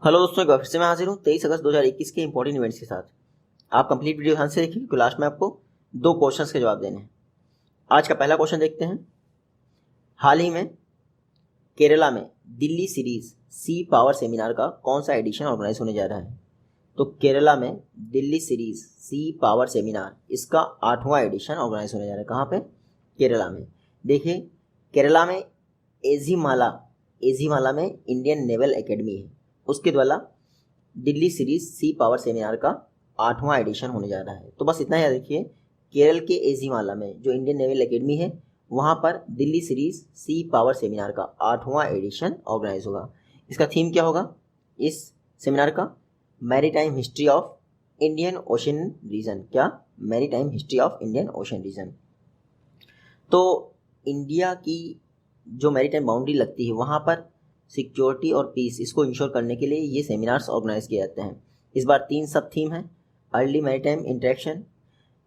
Hello दोस्तों, एक बार फिर से मैं हाजिर हूँ 23 अगस्त 2021 के इंपॉर्टेंट इवेंट्स के साथ। आप कंप्लीट वीडियो ध्यान से देखिए क्योंकि लास्ट में आपको 2 क्वेश्चंस के जवाब देने हैं। आज का पहला क्वेश्चन देखते हैं। हाल ही में केरला में Delhi series sea power seminar का कौन सा एडिशन ऑर्गेनाइज होने जा रहा है? तो केरला में Delhi series sea power seminar, इसका 8वां एडिशन ऑर्गेनाइज होने जा रहा है। कहाँ पे? केरला में। देखिए, केरला में एजीमाला में इंडियन नेवल एकेडमी है, उसके द्वारा Delhi series sea power seminar का 8वां एडिशन होने जा रहा है। तो बस इतना याद रखिए, केरल के एजीमाला में जो इंडियन नेवल एकेडमी है, वहाँ पर Delhi series sea power seminar का 8वां एडिशन ऑर्गेनाइज होगा। इसका थीम क्या होगा इस सेमिनार का? Maritime history of Indian Ocean region. क्या? Maritime history of Indian Ocean region. तो इंडिया की जो मैरीटाइम बाउंड्री लगती है, वहाँ पर सिक्योरिटी और पीस, इसको इंश्योर करने के लिए ये सेमिनार्स ऑर्गेनाइज किए जाते हैं। इस बार 3 सब थीम है: early maritime interaction,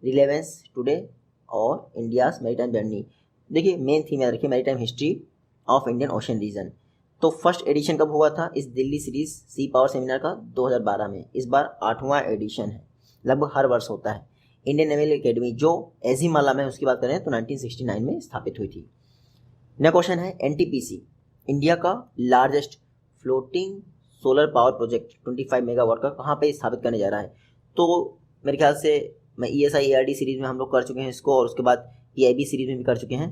relevance today और इंडियाज मैरीटाइम जर्नी। देखिए, मेन थीम याद रखिए, maritime history of Indian Ocean region. तो फर्स्ट एडिशन कब हुआ था इस Delhi series sea power seminar का? 2012 में। इस बार 8वां एडिशन है। लगभग हर वर्ष होता है। इंडियन नेवल एकेडमी जो एजीमाला में, उसकी बात करें तो 1969 में स्थापित हुई थी। नेक्स्ट क्वेश्चन है, एनटीपीसी इंडिया का largest floating solar power project 25 megawatt का कहाँ पे स्थापित करने जा रहा है? तो मेरे ख्याल से मैं ईएसआई एआरडी सीरीज में हम लोग कर चुके हैं इसको, और उसके बाद पीआईबी सीरीज में भी कर चुके हैं।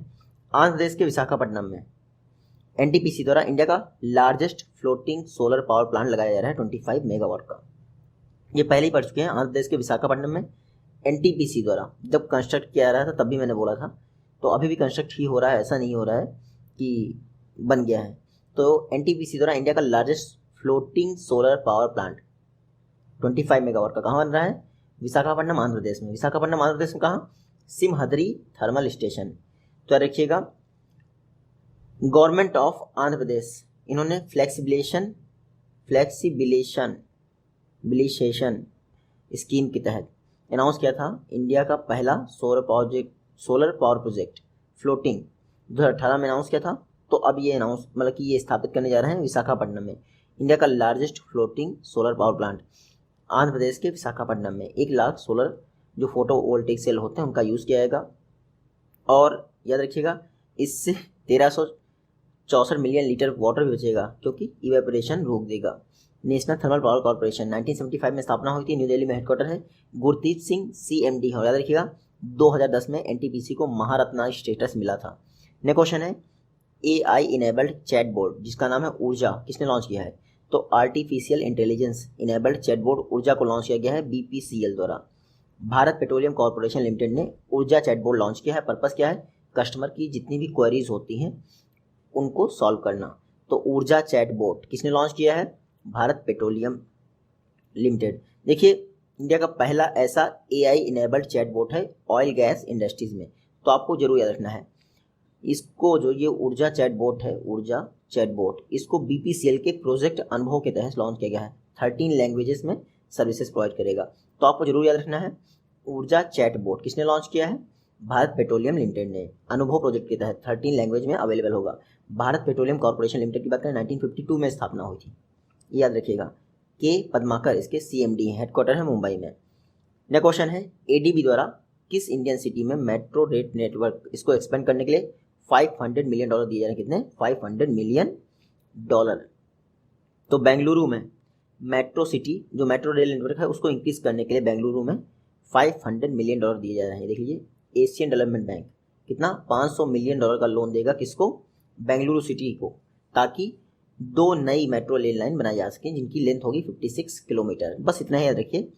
आंध्र प्रदेश के विशाखापट्टनम में एनटीपीसी द्वारा इंडिया का largest floating solar power plant लगाया जा रहा है 25 मेगावाट का। ये पहले ही पढ़ चुके हैं। आंध्र प्रदेश के विशाखापट्टनम में एनटीपीसी द्वारा जब कंस्ट्रक्ट किया जा रहा था, तब भी मैंने बोला था। तो अभी भी कंस्ट्रक्ट ही हो रहा है, ऐसा नहीं हो रहा है कि बन गया है। तो एनटीपीसी द्वारा इंडिया का largest floating solar power plant 25 megawatt का कहाँ बन रहा है? विशाखापट्टनम, आंध्र प्रदेश में। विशाखापट्टनम आंध्र प्रदेश में कहाँ? सिमहदरी थर्मल स्टेशन। तो रखिएगा, गवर्नमेंट ऑफ आंध्र प्रदेश, इन्होंने फ्लेक्सिबिलेशन स्कीम के तहत अनाउंस किया था इंडिया का पहला सोलर पावर प्रोजेक्ट फ्लोटिंग 2018 में अनाउंस किया था। तो अब ये अनाउंस मतलब कि ये स्थापित करने जा रहे हैं विशाखापट्टनम में, इंडिया का largest floating solar power plant. Andhra Pradesh के विशाखापट्टनम में 1 लाख सोलर जो फोटोवोल्टिक सेल होते हैं, उनका यूज़ किया जाएगा। और याद रखिएगा, इससे 1364 मिलियन लीटर वाटर भी बचेगा, क्योंकि इवेपोरेशन रोक देगा। नेशनल थर्मल पावर कॉर्पोरेशन 1975 में स्थापना हुई थी, न्यू दिल्ली में हेडक्वार्टर है। गुरदीप सिंह सीएमडी है। याद रखिएगा, 2010 में एनटीपीसी को महारत्ना स्टेटस मिला था। नेक्स्ट क्वेश्चन है, एआई इनेबल्ड चैटबॉट जिसका नाम है ऊर्जा, किसने लॉन्च किया है? तो आर्टिफिशियल इंटेलिजेंस इनेबल्ड चैटबॉट ऊर्जा को लॉन्च किया गया है बीपीसीएल द्वारा। भारत पेट्रोलियम कॉर्पोरेशन लिमिटेड ने ऊर्जा चैटबॉट लॉन्च किया है। पर्पस क्या है? कस्टमर की जितनी भी क्वेरीज होती हैं उनको सॉल्व करना। तो ऊर्जा चैटबॉट किसने लॉन्च किया है? Bharat petroleum limited. देखिए, इंडिया का पहला ऐसा एआई इनेबल्ड चैटबॉट है ऑयल गैस इंडस्ट्रीज में। तो आपको जरूर याद रखना है इसको। जो ये ऊर्जा चैटबॉट इसको बीपीसीएल के प्रोजेक्ट अनुभव के तहत लॉन्च किया गया है। 13 लैंग्वेजेस में सर्विसेज प्रोवाइड करेगा। तो आपको जरूर याद रखना है, ऊर्जा चैटबॉट किसने लॉन्च किया है? भारत पेट्रोलियम लिमिटेड ने। अनुभव प्रोजेक्ट के तहत 13 लैंग्वेज में अवेलेबल होगा। भारत पेट्रोलियम कॉर्पोरेशन लिमिटेड की बात करें 1952 में स्थापना हुई थी, याद रखिएगा। के पद्माकर इसके सीएमडी हैं, हेडक्वार्टर है मुंबई में। नेक्स्ट क्वेश्चन है, एडीबी द्वारा किस इंडियन सिटी में मेट्रो रेल नेटवर्क इसको एक्सपेंड करने के लिए $500 मिलियन दिए जा रहे हैं? कितने? $500 मिलियन। तो बेंगलुरु में मेट्रो सिटी जो मेट्रो रेल नेटवर्क है उसको इंक्रीज करने के लिए बेंगलुरु में $500 मिलियन दिए जा रहे हैं। देख लीजिए, एशियन डेवलपमेंट बैंक कितना? $500 मिलियन का लोन देगा। किसको? बेंगलुरु सिटी को, ताकि 2 नई मेट्रो रेल लाइन बनाई जा सके जिनकी लेंथ होगी 56 किलोमीटर। बस इतना ही याद रखिए,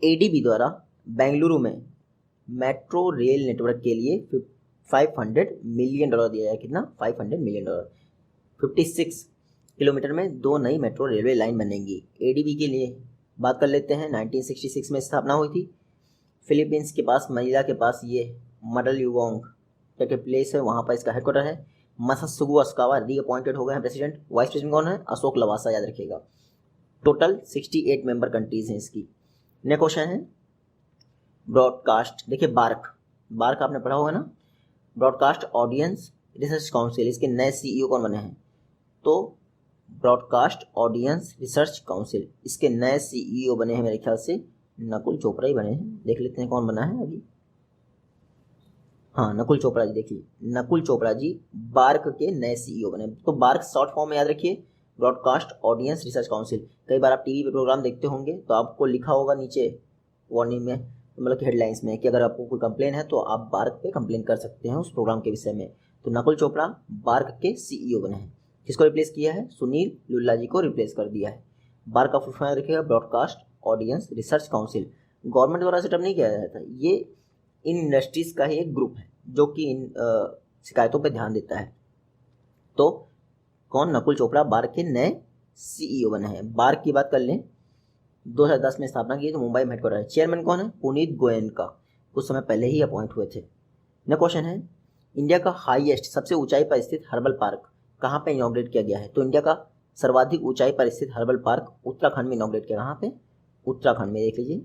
एडीबी द्वारा बेंगलुरु में मेट्रो रेल नेटवर्क के लिए $500 मिलियन दिया जाए। कितना? $500 मिलियन। 56 किलोमीटर में 2 नई मेट्रो रेलवे लाइन बनेंगी। एडीबी के लिए बात कर लेते हैं। 1966 में स्थापना हुई थी। फिलीपींस के पास, मनीला के पास ये मडलयुगोंग करके प्लेस है, वहाँ पर इसका हेडक्वार्टर है। मसात्सुगु अस्कावा रीअपॉइंटेड हो गए हैं प्रेसिडेंट। वाइस प्रेसिडेंट कौन है? अशोक लवासा, याद रखिएगा। टोटल 68 मेंबर कंट्रीज हैं इसकी। नेक्स्ट क्वेश्चन है, ब्रॉडकास्ट। देखिए, बार्क आपने पढ़ा होगा ना, ब्रॉडकास्ट ऑडियंस रिसर्च काउंसिल, इसके नए सीईओ कौन बने हैं? तो ब्रॉडकास्ट ऑडियंस रिसर्च काउंसिल। इसके नए सीईओ बने हैं मेरे ख्याल से नकुल चोपड़ा ही बने हैं। देख लेते हैं कौन बना है अभी। हाँ, नकुल चोपड़ा जी। देखिए, नकुल चोपड़ा जी बार्क के नए सीईओ बने। तो बार्क शॉर्ट फॉर्म में याद रखिए, ब्रॉडकास्ट ऑडियंस रिसर्च काउंसिल। कई बार आप टीवी पे प्रोग्राम देखते होंगे तो आपको लिखा होगा नीचे वार्निंग में, मतलब कि हेडलाइंस में, कि अगर आपको कोई कंप्लेन है तो आप बार्क पे कंप्लेन कर सकते हैं उस प्रोग्राम के विषय में। तो नकुल चोपड़ा बार्क के सीईओ बने हैं। किसको रिप्लेस किया है? सुनील लुल्ला जी को रिप्लेस कर दिया है। बार्क का फुल फॉर्म रखिएगा, broadcast audience research council. Government द्वारा सेटअप नहीं किया जाता, ये इन इंडस्ट्रीज का ही एक ग्रुप है जो कि इन शिकायतों पर ध्यान देता है। तो कौन? नकुल चोपड़ा बार्क के नए सीईओ बने हैं। बार्क की बात कर लें, 2010 में स्थापना की तो मुंबई में हेडक्वार्टर है। चेयरमैन कौन है? पुनीत गोयनका, कुछ समय पहले ही अपॉइंट हुए थे। न क्वेश्चन है, इंडिया का हाईएस्ट सबसे ऊंचाई पर स्थित हर्बल पार्क कहाँ पे इनॉग्रेट किया गया है? तो इंडिया का सर्वाधिक ऊंचाई पर स्थित हर्बल पार्क उत्तराखंड में इनॉग्रेट किया। कहाँ पे? उत्तराखंड में। देख लीजिए,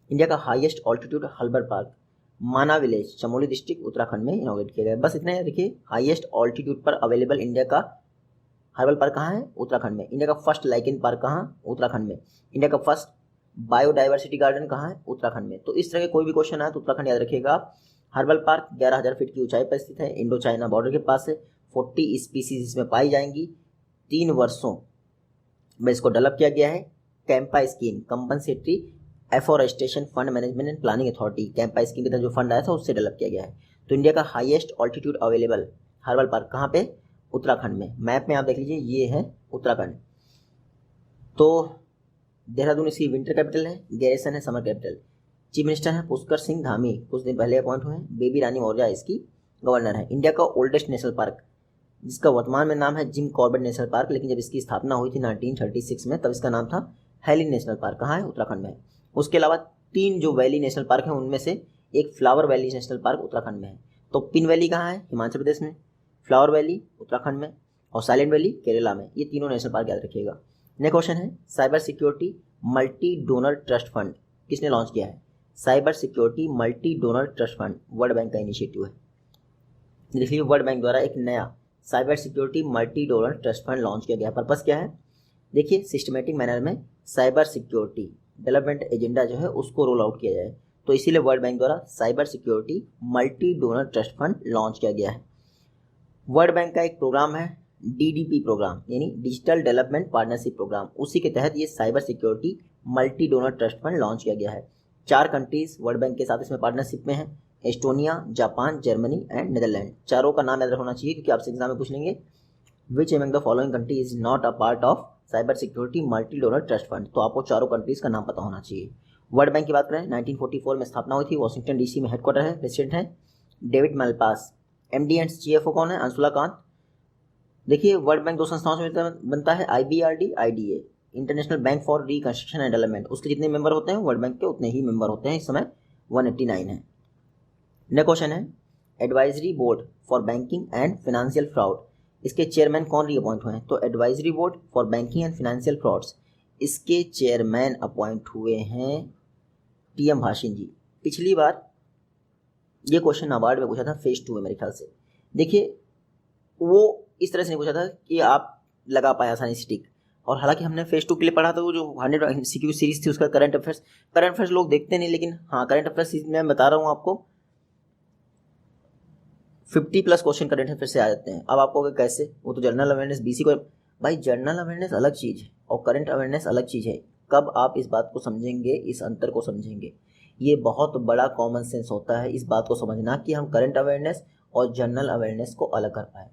इंडिया का हाईएस्ट ऑल्टीट्यूड हर्बल पार्क माना विलेज, चमोली डिस्ट्रिक्ट, उत्तराखंड में इनॉग्रेट किया गया। बस इतना ही देखिए, हाईएस्ट ऑल्टीट्यूड पर अवेलेबल इंडिया का हर्बल पार्क कहाँ है? उत्तराखंड में। इंडिया का फर्स्ट लाइकेन पार्क कहाँ? उत्तराखंड में। इंडिया का फर्स्ट बायोडाइवर्सिटी गार्डन कहाँ है? उत्तराखंड में। तो इस तरह के कोई भी क्वेश्चन आए तो उत्तराखंड याद रखिएगा। हर्बल पार्क 11,000 फीट की ऊंचाई पर स्थित है, इंडो चाइना बॉर्डर के पास है। 40 स्पीसीज इसमें पाई जाएंगी। 3 वर्षों में इसको डेवलप किया गया है। Campa scheme, compensatory afforestation fund management and planning authority, Campa scheme के तहत जो फंड आया था उससे डेवलप किया गया है। तो इंडिया का highest altitude available herbal park कहाँ पे? उत्तराखंड में। मैप में आप देख लीजिए, ये है उत्तराखंड। तो देहरादून इसकी विंटर कैपिटल है, गैरिसन है समर कैपिटल। चीफ मिनिस्टर हैं पुष्कर सिंह धामी, कुछ दिन पहले अपॉइंट हुए हैं। बेबी रानी मौर्य इसकी गवर्नर है। इंडिया का ओल्डेस्ट नेशनल पार्क, जिसका वर्तमान में नाम है जिम कॉर्बेट नेशनल पार्क, लेकिन जब इसकी स्थापना हुई थी 1936 में तब इसका नाम था हेलिन नेशनल पार्क। कहाँ है? उत्तराखंड में है। उसके अलावा 3 जो वैली नेशनल पार्क हैं उनमें से एक flower valley national park Uttarakhand में है। तो पिन वैली कहाँ है? हिमाचल प्रदेश में। फ्लावर वैली उत्तराखंड में, और साइलेंट वैली केरला में। ये तीनों नेशनल पार्क याद रखिएगा। नेक्स्ट क्वेश्चन है, cyber security multi donor trust fund किसने लॉन्च किया है? Cyber security multi donor trust fund world bank का इनिशिएटिव है। देखिए, वर्ल्ड बैंक द्वारा एक नया cyber security multi donor trust fund launch किया गया। पर्पस क्या है? देखिए, सिस्टमेटिक मैनर में साइबर सिक्योरिटी डेवलपमेंट एजेंडा जो है उसको रोल आउट किया जाए, तो इसीलिए वर्ल्ड बैंक द्वारा cyber security multi donor trust fund launch किया गया है। वर्ल्ड बैंक का एक प्रोग्राम है DDP प्रोग्राम, यानी डिजिटल डेवलपमेंट पार्टनरशिप प्रोग्राम, उसी के तहत ये cyber security multi donor trust fund launch किया गया है। 4 कंट्रीज वर्ल्ड बैंक के साथ इसमें पार्टनरशिप में है, Estonia, Japan, Germany and Netherlands. चारों का नाम याद रखना चाहिए क्योंकि आपसे एग्जाम में पूछ लेंगे which among the following country is not a part of cyber security multi donor trust fund, तो आपको चारों कंट्रीज का नाम पता होना चाहिए। वर्ल्ड बैंक की बात करें, 1944 में स्थापना हुई थी, वॉशिंगटन DC में हेडक्वार्टर है, प्रेसिडेंट है David Malpass. MD and CFO कौन है? अंशुला कांत। देखिए, वर्ल्ड बैंक 2 संस्थाओं से बनता है, IBRD, IDA, international bank for reconstruction and development. उसके जितने मेंबर होते हैं वर्ल्ड बैंक के उतने ही मेंबर होते हैं। इस समय 189 है। नेक्स्ट क्वेश्चन है, advisory board for banking and financial fraud, इसके चेयरमैन कौन रीअपॉइंट हुए हैं? तो advisory board for banking and financial frauds, इसके चेयरमैन अपॉइंट हुए हैं TM भाषिन जी। पिछली बार ये क्वेश्चन नाबार्ड में पूछा था फेज 2 में मेरे ख्याल से। देखिए, वो इस तरह से नहीं पूछा था कि आप लगा पाए आसानी से टिक, और हालांकि हमने फेज 2 के लिए पढ़ा था वो जो 100 MCQ सीरीज थी उसका करंट अफेयर्स लोग देखते नहीं, लेकिन हाँ, करंट अफेयर्स मैं बता रहा हूँ आपको 50+ क्वेश्चन करंट अफेयर से आ जाते हैं। अब आपको कैसे? वो तो जनरल अवेयरनेस BC को, भाई जनरल अवेयरनेस अलग चीज़ है और करंट अवेयरनेस अलग चीज़ है। कब आप इस बात को समझेंगे, इस अंतर को समझेंगे? ये बहुत बड़ा कॉमन सेंस होता है इस बात को समझना कि हम करंट अवेयरनेस और जनरल अवेयरनेस को अलग कर पाए।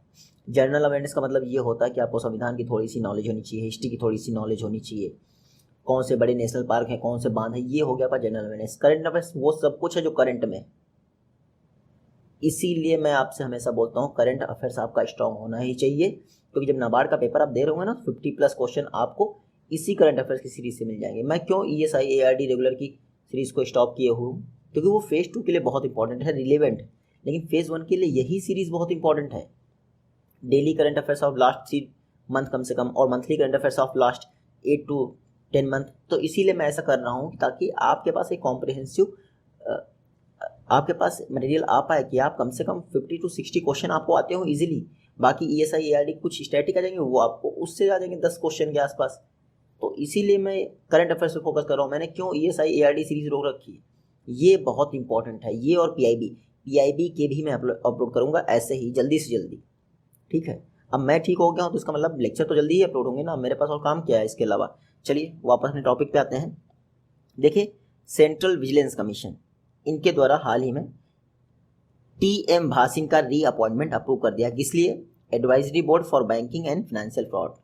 जनरल अवेयरनेस का मतलब ये होता है कि आपको संविधान की थोड़ी सी नॉलेज होनी चाहिए, हिस्ट्री की थोड़ी सी नॉलेज होनी चाहिए, कौन से बड़े नेशनल पार्क हैं, कौन से बांध है, ये हो गया आपका जनरल अवेयरनेस। करंट अफेयर्स वो सब कुछ है जो करंट में। इसीलिए मैं आपसे हमेशा बोलता हूँ करंट अफेयर्स आपका स्ट्रांग होना ही चाहिए, क्योंकि जब नाबार्ड का पेपर आप दे रहे होंगे ना 50+ क्वेश्चन आपको इसी करंट अफेयर्स की सीरीज से मिल जाएंगे। मैं क्यों ESI ARD रेगुलर की सीरीज को स्टॉप किए हूँ? क्योंकि वो फेज 2 के लिए बहुत इंपॉर्टेंट है, रिलेवेंट, लेकिन फेज 1 के लिए यही सीरीज बहुत इंपॉर्टेंट है। Daily current affairs of last 3 month कम से कम, और monthly current affairs of last 8 to 10 month. तो इसीलिए मैं ऐसा कर रहा हूँ ताकि आपके पास एक कॉम्प्रिहेंसिव आपके पास मटेरियल आ पाए कि आप कम से कम 50 to 60 क्वेश्चन आपको आते हो इजीली। बाकी ESI ARD कुछ स्टैटिक आ जाएंगे, वो आपको उससे आ जाएंगे 10 क्वेश्चन के आसपास। तो इसीलिए मैं करंट अफेयर्स पे फोकस कर रहा हूँ। मैंने क्यों ESI ARD सीरीज रोक रखी है, ये बहुत इंपॉर्टेंट है। ये और PIB के भी मैं अपलोड करूँगा ऐसे ही जल्दी से जल्दी, ठीक है। अब मैं ठीक हो गया हूँ तो इसका मतलब लेक्चर तो जल्दी ही अपलोड होंगे ना, मेरे पास और काम क्या है इसके अलावा। चलिए वापस अपने टॉपिक पे आते हैं। देखिए सेंट्रल विजिलेंस कमीशन, इनके द्वारा हाल ही में TM भासिन का रीअपॉइंटमेंट अप्रूव कर दिया। किस लिए? Advisory board for banking and financial fraud,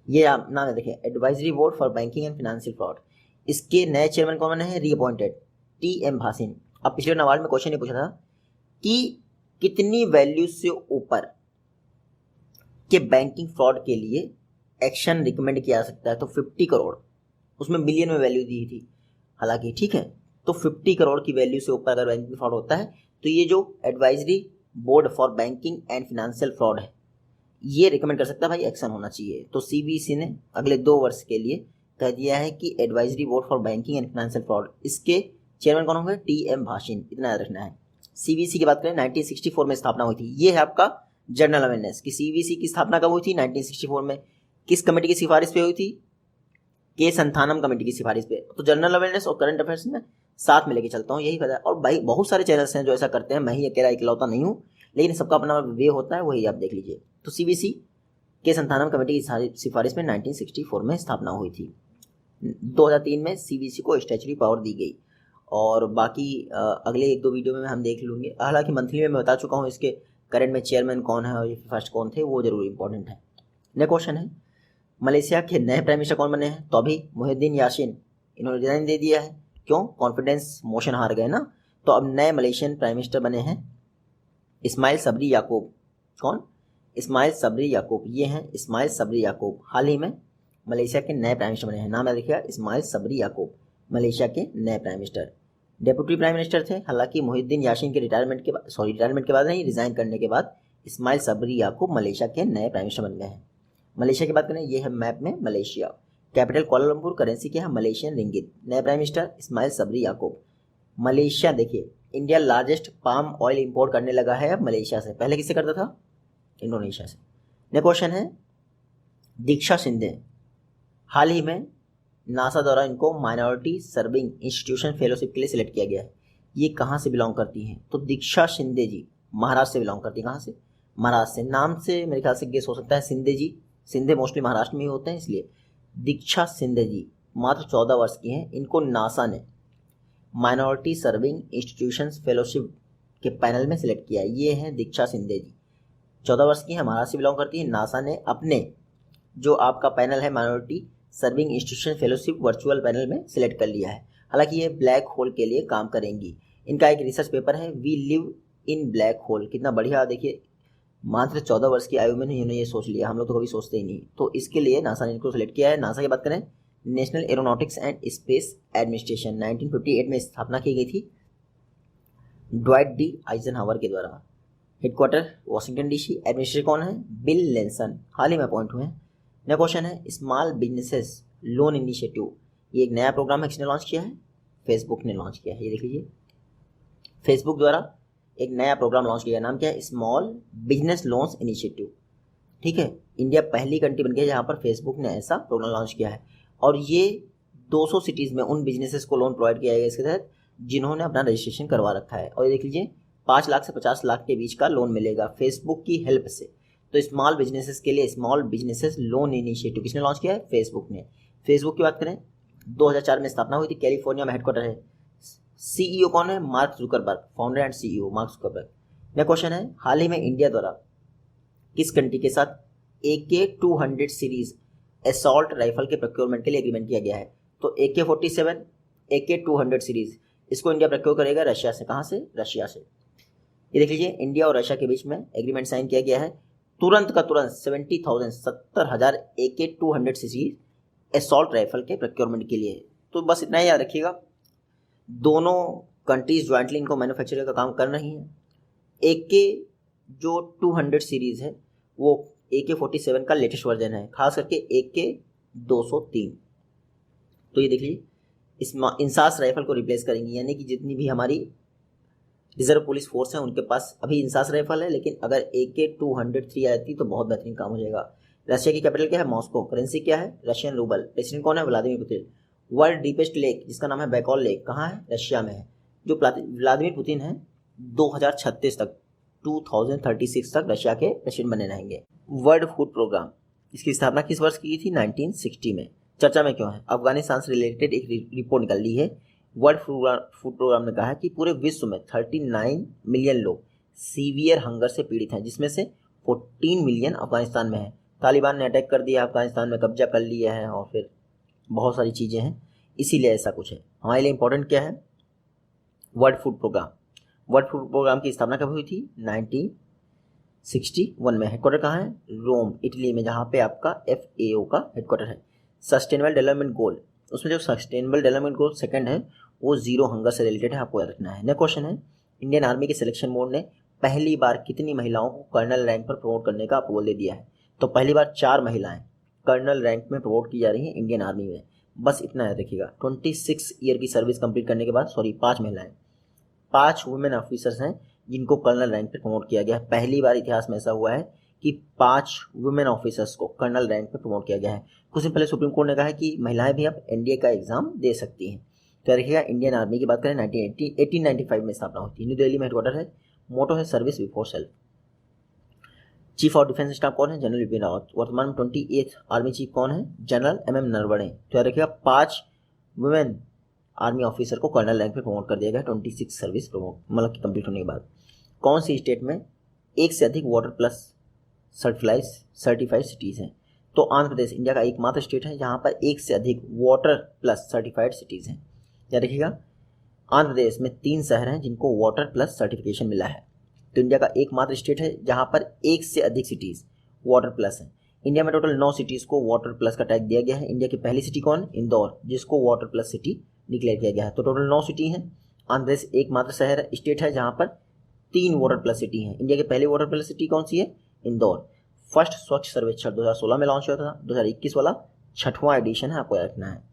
ये आप नाम है, देखिए advisory board for banking and financial fraud. इसके नए चेयरमैन कौन है? Reappointed TM Bhasin. अब पिछले नवाल में क्वेश्चन ये पूछा था कि कितनी वैल्यू से ऊपर के बैंकिंग फ्रॉड के लिए एक्शन रिकमेंड किया जा सकता है, तो 50 करोड़, उसमें बिलियन में वैल्यू दी थी हालांकि, ठीक है। तो 50 करोड़ की वैल्यू से ऊपर अगर बैंकिंग फ्रॉड होता है तो ये जो advisory board for banking and financial fraud है, ये रिकमेंड कर सकता है भाई एक्शन होना चाहिए। तो CBC ने अगले 2 वर्ष के लिए कह दिया है कि advisory board for banking and financial fraud, इसके चेयरमैन कौन होंगे? TM भासिन, इतना याद रखना है। CBC की बात करें 1964 में स्थापना हुई थी। ये है आपका जनरल अवेयरनेस कि CBC की स्थापना कब हुई थी? 1964 में। किस कमेटी की सिफारिश पे हुई थी? के संथानम कमेटी की सिफारिश पे। तो जनरल अवेयरनेस और करंट अफेयर्स में साथ में लेके चलता हूँ, यही पता है। और भाई बहुत सारे चैनल्स हैं जो ऐसा करते हैं, मैं ही अकेला इकलौता नहीं हूँ, लेकिन सबका अपना वे होता है, वही आप देख लीजिए। तो CBC के संथानम कमेटी की सिफारिश में 1964 में स्थापना हुई थी। 2003 में CBC को स्टैच्यूटरी पावर दी गई। और बाकी अगले 1-2 वीडियो में हम देख लूँगे। हालांकि मंथली में मैं बता चुका हूँ इसके करंट में चेयरमैन कौन है और फर्स्ट कौन थे, वो जरूर इंपॉर्टेंट है। नेक्स्ट क्वेश्चन है, मलेशिया के नए प्राइम मिनिस्टर कौन बने हैं? तो अभी मुहिद्दीन यासीन, इन्होंने रिजाइन दे दिया है। क्यों? कॉन्फिडेंस मोशन हार गए ना। तो अब नए मलेशियन प्राइम मिनिस्टर बने हैं इस्माइल सबरी याकूब। कौन? इस्माइल सबरी याकूब, ये हैं इस्माइल सबरी याकूब, हाल ही में मलेशिया के नए प्राइम मिनिस्टर बने हैं। नाम याद रखिएगा, इस्माइल सबरी याकूब, मलेशिया के नए prime minister. Deputy prime minister थे हालांकि मुहिद्दीन यासीन के रिटायरमेंट के बाद नहीं, रिजाइन करने के बाद इस्माइल सबरी याकूब मलेशिया के नए प्राइम मिनिस्टर बन गए हैं। मलेशिया की बात करें, ये है मैप में मलेशिया, कैपिटल कोलालमपुर, करेंसी क्या है? Malaysian ringgit. नए प्राइम मिनिस्टर इस्माइल सबरी याकूब। मलेशिया देखिए India largest palm oil import करने लगा है अब मलेशिया से, पहले किससे करता था? इंडोनेशिया से। नेक्स्ट क्वेश्चन है, दीक्षा शिंदे, हाल ही में नासा द्वारा इनको माइनॉरिटी सर्विंग इंस्टीट्यूशन फेलोशिप के लिए सिलेक्ट किया गया है। ये कहाँ से बिलोंग करती हैं? तो दीक्षा शिंदे जी महाराष्ट्र से बिलोंग करती है। कहाँ से? महाराष्ट्र से। नाम से मेरे ख्याल से गेस हो सकता है शिंदे जी, शिंदे मोस्टली महाराष्ट्र में ही होते हैं, इसलिए दीक्षा शिंदे जी मात्र 14 वर्ष की हैं। इनको नासा ने माइनॉरिटी सर्विंग इंस्टीट्यूशंस फेलोशिप के पैनल में सिलेक्ट किया है। ये हैं दीक्षा शिंदे जी, 14 वर्ष की हैं, महाराष्ट्र से बिलोंग करती है। नासा ने अपने जो आपका पैनल है minority serving institution fellowship virtual panel में सिलेक्ट कर लिया है। हालांकि ये ब्लैक होल के लिए काम करेंगी। इनका एक रिसर्च पेपर है we live in black hole, कितना बढ़िया। देखिए मात्र 14 वर्ष की आयु में इन्होंने ये सोच लिया, हम लोग तो कभी सोचते ही नहीं। तो इसके लिए नासा ने इनको सिलेक्ट किया है। नासा की बात करें, national aeronautics and space administration 1958 में स्थापना की गई थी ड्वाइट डी आइजनहावर के द्वारा। Headquarter Washington DC। एडमिनिस्ट्रेटर कौन है? बिल लेंसन, हाल ही में अपॉइंट हुए हैं। नया क्वेश्चन है, स्मॉल बिजनेसेस लोन इनिशिएटिव, ये एक नया प्रोग्राम है, किसने लॉन्च किया है? फेसबुक ने लॉन्च किया है। ये देख लीजिए, फेसबुक द्वारा एक नया प्रोग्राम लॉन्च किया, नाम क्या है? स्मॉल बिजनेस लोन्स इनिशिएटिव, ठीक है। इंडिया पहली कंट्री बन गई जहाँ पर फेसबुक ने ऐसा प्रोग्राम लॉन्च किया है। और ये 200 सिटीज़ में उन बिजनेसेस को लोन प्रोवाइड किया गया इसके तहत जिन्होंने अपना रजिस्ट्रेशन करवा रखा है। और ये देख लीजिए 5 लाख से 50 लाख के बीच का लोन मिलेगा फेसबुक की हेल्प से। तो स्मॉल बिजनेसेस के लिए स्मॉल बिजनेसेस लोन इनिशिएटिव किसने लॉन्च किया है? फेसबुक ने। फेसबुक की बात करें 2004 में स्थापना हुई थी, कैलिफोर्निया में हेडक्वार्टर है। CEO कौन है? Mark Zuckerberg, founder and CEO mark Zuckerberg. Next question है, हाल ही में इंडिया द्वारा किस कंट्री के साथ AK-200 सीरीज असॉल्ट राइफल के प्रोक्योरमेंट के लिए एग्रीमेंट किया गया है? तो AK-47 AK-200 सीरीज इसको इंडिया प्रोक्योर करेगा रशिया से। कहाँ से? रशिया से। ये देख लीजिए इंडिया और रशिया के बीच में एग्रीमेंट साइन किया गया है। तुरंत का तुरंत 70,000 AK-200 सीरीज असॉल्ट राइफल के प्रोक्योरमेंट के लिए। तो बस इतना ही याद रखिएगा, दोनों कंट्रीज ज्वाइंटली इनको मैन्युफैक्चरिंग का काम कर रही हैं। AK जो 200 सीरीज है वो AK-47 का लेटेस्ट वर्जन है, खास करके AK-203। तो ये देख लीजिए इंसास राइफल को रिप्लेस करेंगी, यानी कि जितनी भी हमारी रिजर्व पुलिस फोर्स है, उनके पास अभी इंसास राइफल है, लेकिन अगर AK-203 आ जाती तो बहुत बेहतरीन काम हो जाएगा। रशिया की कैपिटल क्या है? मॉस्को। करेंसी क्या है? Russian rouble. प्रेसिडेंट कौन है? Vladimir Putin. World deepest lake जिसका नाम है बैकॉल लेक कहाँ है? रशिया में है। जो व्लादिमीर पुतिन है 2036 तक 2036 तक रशिया के प्रेसिडेंट बने रहेंगे। वर्ल्ड फूड प्रोग्राम इसकी स्थापना किस वर्ष की थी? 1960 में। चर्चा में क्यों है? अफगानिस्तान से रिलेटेड एक रिपोर्ट निकली है। वर्ल्ड फूड प्रोग्राम ने कहा है कि पूरे विश्व में 39 मिलियन लोग सीवियर हंगर से पीड़ित हैं, जिसमें से 14 मिलियन अफगानिस्तान में है। तालिबान ने अटैक कर दिया, अफगानिस्तान में कब्जा कर लिया है और फिर बहुत सारी चीज़ें हैं, इसीलिए ऐसा कुछ है। हमारे लिए इंपॉर्टेंट क्या है? World food programme. World food programme की स्थापना कब हुई थी? 1961 में। हेडक्वार्टर कहाँ है? रोम, इटली में, जहाँ पे आपका FAO का हेडक्वार्टर है। सस्टेनेबल डेवलपमेंट गोल, उसमें जो सस्टेनेबल डेवलपमेंट गोल सेकंड है वो जीरो हंगर से रिलेटेड है, आपको याद रखना है। नेक्स्ट क्वेश्चन है, इंडियन आर्मी के सिलेक्शन बोर्ड ने पहली बार कितनी महिलाओं को कर्नल रैंक पर प्रमोट करने का अप्रूवल दे दिया है? तो पहली बार 4 महिलाएं कर्नल रैंक में प्रमोट की जा रही हैं इंडियन आर्मी में। बस इतना याद रखिएगा। 26 ईयर की सर्विस कंप्लीट करने के बाद 5 महिलाएं, 5 वुमेन ऑफिसर्स हैं जिनको कर्नल रैंक पर प्रमोट किया गया है। पहली बार इतिहास में ऐसा हुआ है कि 5 वुमेन ऑफिसर्स को कर्नल रैंक पर प्रमोट किया गया है। कुछ दिन पहले सुप्रीम कोर्ट ने कहा है कि महिलाएं भी अब NDA का एग्जाम दे सकती हैं। तो देखिएगा, इंडियन आर्मी की बात करें 1895 में स्थापना होती है। न्यू दिल्ली में हेडक्वार्टर है। मोटो है service before self. Chief of defence staff कौन है? जनरल बिपिन रावत। वर्तमान में 28th आर्मी चीफ कौन है? General MM Naravane. तो याद रखिएगा, 5 वुमेन आर्मी ऑफिसर को कर्नल रैंक पे प्रमोट कर दिया गया 26 सर्विस प्रमोट मतलब कि कंप्लीट होने के बाद। कौन सी स्टेट में एक से अधिक वाटर प्लस सर्टिफाइड सिटीज़ हैं? तो आंध्र प्रदेश इंडिया का एकमात्र स्टेट है जहां पर एक से अधिक वाटर प्लस सर्टिफाइड सिटीज़ हैं। याद रखिएगा, आंध्र प्रदेश में 3 शहर हैं जिनको वाटर प्लस सर्टिफिकेशन मिला है। तो इंडिया का एकमात्र स्टेट है जहां पर एक से अधिक सिटीज़ वाटर प्लस है। इंडिया में टोटल 9 सिटीज़ को वाटर प्लस का टैग दिया गया है। इंडिया की पहली सिटी कौन? इंदौर, जिसको वाटर प्लस सिटी डिक्लेयर किया गया है। तो टोटल 9 सिटी हैं। आंध्र प्रदेश एकमात्र शहर स्टेट है जहां पर 3 वाटर प्लस सिटी हैं। इंडिया की पहली वाटर प्लस सिटी कौन सी है? इंदौर। फर्स्ट स्वच्छ सर्वेक्षण 2016 में लॉन्च हुआ था। 2021 वाला 6वां एडिशन है, आपको याद रखना है।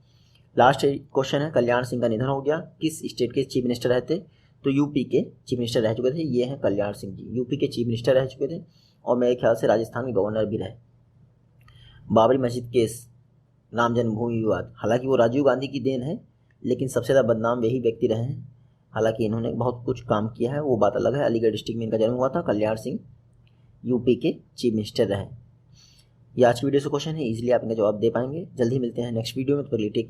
लास्ट क्वेश्चन है, कल्याण सिंह का निधन हो गया, किस स्टेट के चीफ मिनिस्टर रहे थे? तो यूपी के चीफ मिनिस्टर रह चुके थे। ये हैं कल्याण सिंह जी, यूपी के चीफ मिनिस्टर रह चुके थे और मेरे ख्याल से राजस्थान के गवर्नर भी रहे। बाबरी मस्जिद केस, राम जन्मभूमि विवाद, हालांकि वो राजीव गांधी की देन है, लेकिन सबसे ज़्यादा बदनाम यही व्यक्ति रहे हैं। हालांकि इन्होंने बहुत कुछ काम किया है, वो बात अलग है। अलीगढ़ डिस्ट्रिक्ट में इनका जन्म हुआ था। कल्याण सिंह यूपी के चीफ मिनिस्टर रहे। ये आज की वीडियो से क्वेश्चन है, इजीली आप इनका जवाब दे पाएंगे। जल्दी मिलते हैं नेक्स्ट वीडियो में। तो टेक केयर।